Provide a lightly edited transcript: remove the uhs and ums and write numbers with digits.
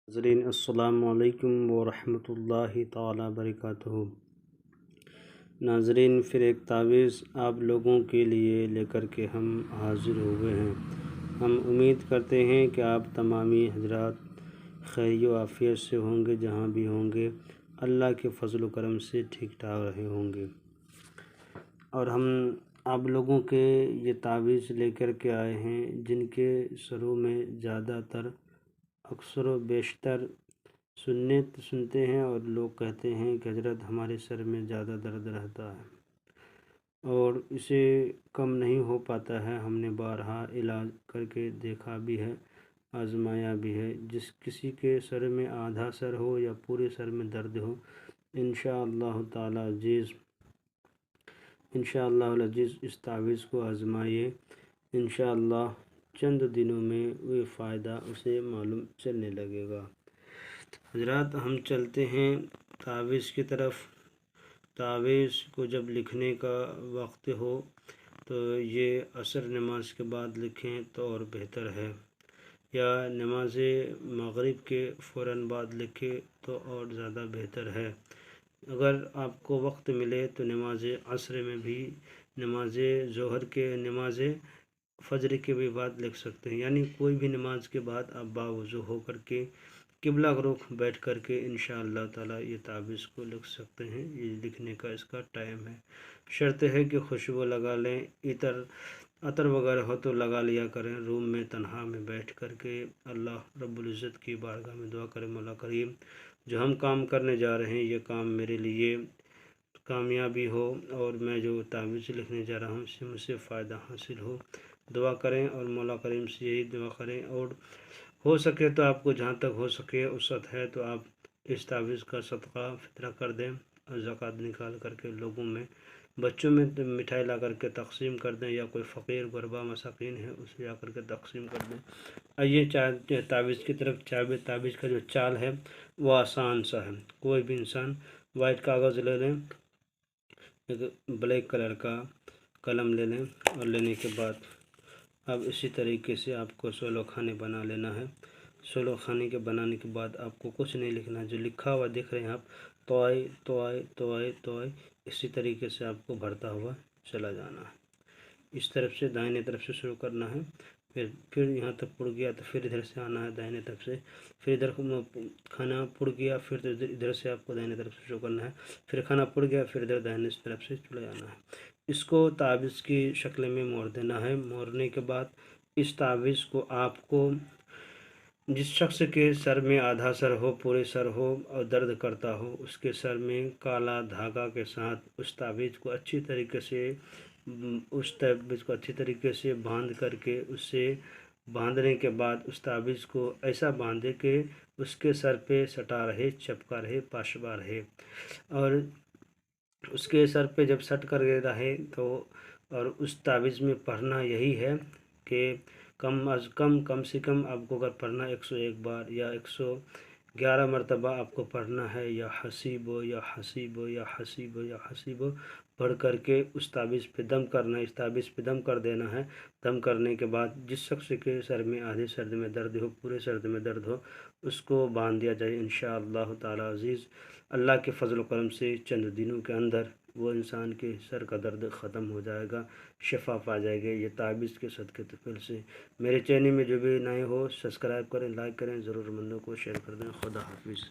ناظرین السلام علیکم ورحمۃ اللہ تعالی وبرکاتہ۔ ناظرین، پھر ایک تعویذ آپ لوگوں کے لیے لے کر کے ہم حاضر ہوئے ہیں۔ ہم امید کرتے ہیں کہ آپ تمامی حضرات خیر و عافیت سے ہوں گے، جہاں بھی ہوں گے اللہ کے فضل و کرم سے ٹھیک ٹھاک رہے ہوں گے۔ اور ہم آپ لوگوں کے یہ تعویذ لے کر کے آئے ہیں جن کے سروں میں زیادہ تر اکثر و بیشتر سنتے ہیں اور لوگ کہتے ہیں کہ حضرت ہمارے سر میں زیادہ درد رہتا ہے اور اسے کم نہیں ہو پاتا ہے۔ ہم نے بارہا علاج کر کے دیکھا بھی ہے، آزمایا بھی ہے۔ جس کسی کے سر میں آدھا سر ہو یا پورے سر میں درد ہو، انشاءاللہ تعالی العزیز اس تعویذ کو آزمائیے، انشاءاللہ چند دنوں میں وہ فائدہ اسے معلوم چلنے لگے گا۔ حضرات، ہم چلتے ہیں تعویذ کی طرف۔ تعویذ کو جب لکھنے کا وقت ہو تو یہ عصر نماز کے بعد لکھیں تو اور بہتر ہے، یا نماز مغرب کے فوراً بعد لکھیں تو اور زیادہ بہتر ہے۔ اگر آپ کو وقت ملے تو نماز عصر میں بھی، نماز ظہر کے، نماز فجر کے بھی بعد لکھ سکتے ہیں، یعنی کوئی بھی نماز کے بعد آپ باوضو ہو کر کے قبلہ رخ بیٹھ کر کے انشاءاللہ تعالی یہ تعویذ کو لکھ سکتے ہیں۔ یہ لکھنے کا اس کا ٹائم ہے۔ شرط ہے کہ خوشبو لگا لیں، عطر وغیرہ ہو تو لگا لیا کریں۔ روم میں تنہا میں بیٹھ کر کے اللہ رب العزت کی بارگاہ میں دعا کریں، مولا کریم جو ہم کام کرنے جا رہے ہیں یہ کام میرے لیے کامیابی ہو، اور میں جو تعویذ لکھنے جا رہا ہوں اس سے مجھے فائدہ حاصل ہو۔ دعا کریں اور مولا کریم سے یہی دعا کریں، اور ہو سکے تو آپ کو جہاں تک ہو سکے وسعت ہے تو آپ اس تعویذ کا صدقہ فطرہ کر دیں، اور زکوٰۃ نکال کر کے لوگوں میں، بچوں میں مٹھائی لا کر کے تقسیم کر دیں، یا کوئی فقیر غربا مساکین ہے اسے جا کر کے تقسیم کر دیں۔ آئیے تعویذ کی طرف۔ تعویذ کا جو چال ہے وہ آسان سا ہے۔ کوئی بھی انسان وائٹ کاغذ لے لیں، ایک بلیک کلر کا قلم لے لیں، اور لینے کے بعد اب اسی طریقے سے آپ کو 16 خانے بنا لینا ہے۔ 16 خانے کے بنانے کے بعد آپ کو کچھ نہیں لکھنا ہے، جو لکھا ہوا دیکھ رہے ہیں آپ، تو اسی طریقے سے آپ کو بھرتا ہوا چلا جانا ہے۔ اس طرف سے دائیں طرف سے شروع کرنا ہے، پھر یہاں تک پڑ گیا تو پھر ادھر سے آنا ہے دائیں طرف سے، پھر ادھر کھانا پڑ گیا، پھر ادھر سے آپ کو دائیں طرف سے شروع کرنا ہے، پھر کھانا پڑ گیا، پھر ادھر دائیں طرف سے چلا جانا ہے۔ اس کو تعویذ کی شکل میں موڑ دینا ہے۔ موڑنے کے بعد اس تعویذ کو آپ کو جس شخص کے سر میں آدھا سر ہو، پورے سر ہو اور درد کرتا ہو، اس کے سر میں کالا دھاگا کے ساتھ اس تعویذ کو اچھی طریقے سے باندھ کر کے، اسے باندھنے کے بعد اس تعویذ کو ایسا باندھے کہ اس کے سر پہ سٹا رہے، چپکا رہے، پاشبا رہے، اور اس کے سر پہ جب سٹ کر رہے تو، اور اس تعویذ میں پڑھنا یہی ہے کہ کم سے کم آپ کو اگر پڑھنا 101 بار یا 111 مرتبہ آپ کو پڑھنا ہے، یا حسیبو یا حسیبو یا حسیبو یا حسیبو پڑھ کر کے اس تعویذ پہ دم کرنا ہے، اس تعویذ پہ دم کر دینا ہے۔ دم کرنے کے بعد جس شخص کے سر میں آدھے سر میں درد ہو، پورے سر میں درد ہو، اس کو باندھ دیا جائے انشاءاللہ تعالی عزیز۔ اللہ کے فضل و کرم سے چند دنوں کے اندر وہ انسان کے سر کا درد ختم ہو جائے گا، شفا پا جائے گا یہ تعویذ کے صدقے طفل سے۔ میرے چینل میں جو بھی نئے ہو سبسکرائب کریں، لائک کریں، ضرور مندوں کو شیئر کر دیں۔ خدا حافظ۔